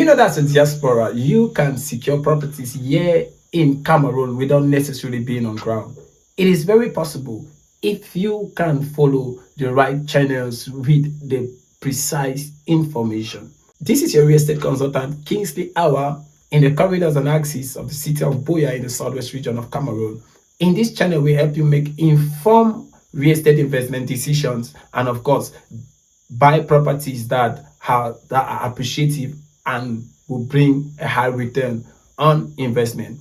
know that as a diaspora, you can secure properties here in Cameroon without necessarily being on ground? It is very possible if you can follow the right channels with the precise information. This is your real estate consultant, Kingsley, in the corridors and axis of the city of Buea in the southwest region of Cameroon. In this channel, we help you make informed real estate investment decisions and, of course, buy properties that are appreciative and will bring a high return on investment.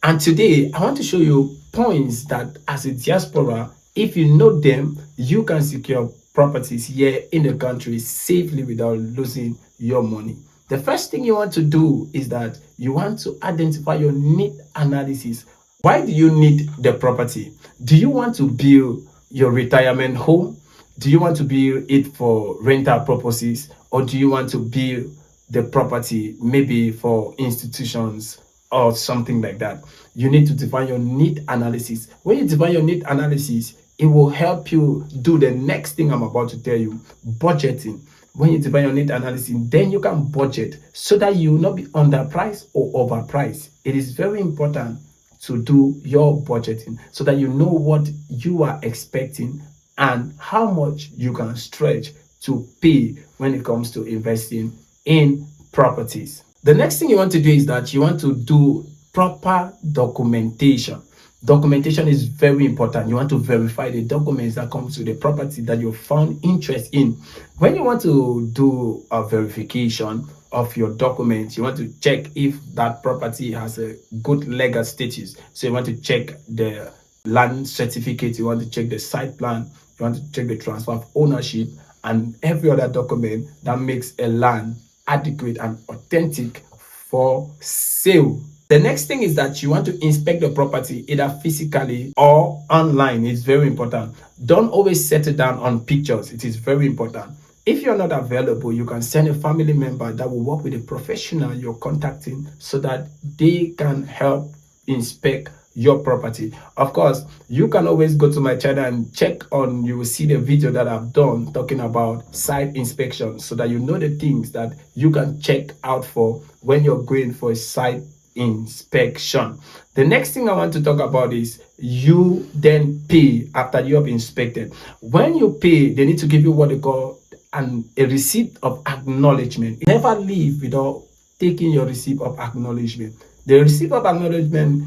And today, I want to show you points that as a diaspora, if you know them, you can secure properties here in the country safely without losing your money. The first thing you want to do is that you want to identify your need analysis. Why do you need the property? Do you want to build your retirement home? Do you want to build it for rental purposes? Or do you want to build the property maybe for institutions or something like that? You need to define your need analysis. When you define your need analysis, it will help you do the next thing I'm about to tell you, budgeting. When you define your need analysis, then you can budget so that you will not be underpriced or overpriced. It is very important to do your budgeting so that you know what you are expecting and how much you can stretch to pay when it comes to investing in properties. The next thing you want to do is that you want to do proper documentation. Documentation is very important. You want to verify the documents that comes with the property that you found interest in. When you want to do a verification of your documents, you want to check if that property has a good legal status. So you want to check the land certificate, you want to check the site plan, you want to check the transfer of ownership and every other document that makes a land adequate and authentic for sale. The next thing is that you want to inspect the property either physically or online. It's very important. Don't always settle down on pictures. It is very important. If you're not available, you can send a family member that will work with a professional you're contacting so that they can help inspect your property. Of course, you can always go to my channel and check on, you will see the video that I've done talking about site inspection so that you know the things that you can check out for when you're going for a site inspection. The next thing I want to talk about is you then pay after you have inspected. When you pay, they need to give you what they call a receipt of acknowledgement. Never leave without taking your receipt of acknowledgement. The receipt of acknowledgement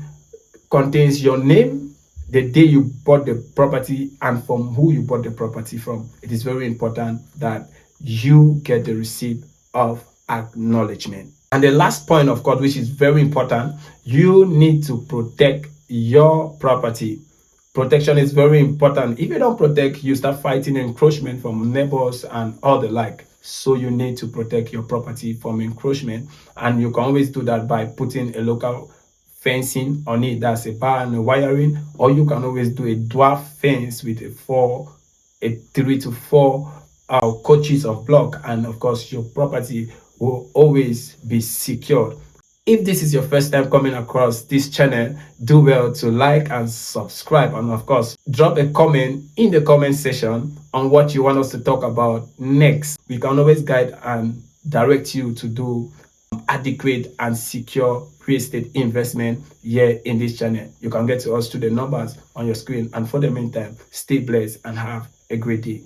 contains your name, the day you bought the property, and from who you bought the property from. It is very important that you get the receipt of acknowledgement. And the last point, of course, which is very important, you need to protect your property. Protection is very important. If you don't protect, you start fighting encroachment from neighbors and all the like. So you need to protect your property from encroachment. And you can always do that by putting a local fencing on it. That's a bar and a wiring. Or you can always do a dwarf fence with a 3 to 4 coaches of block. And of course, your property will always be secured. If this is your first time coming across this channel, do well to like and subscribe, and of course drop a comment in the comment section on what you want us to talk about next. We can always guide and direct you to do adequate and secure real estate investment here in this channel. You can get to us through the numbers on your screen, and for the meantime, stay blessed and have a great day.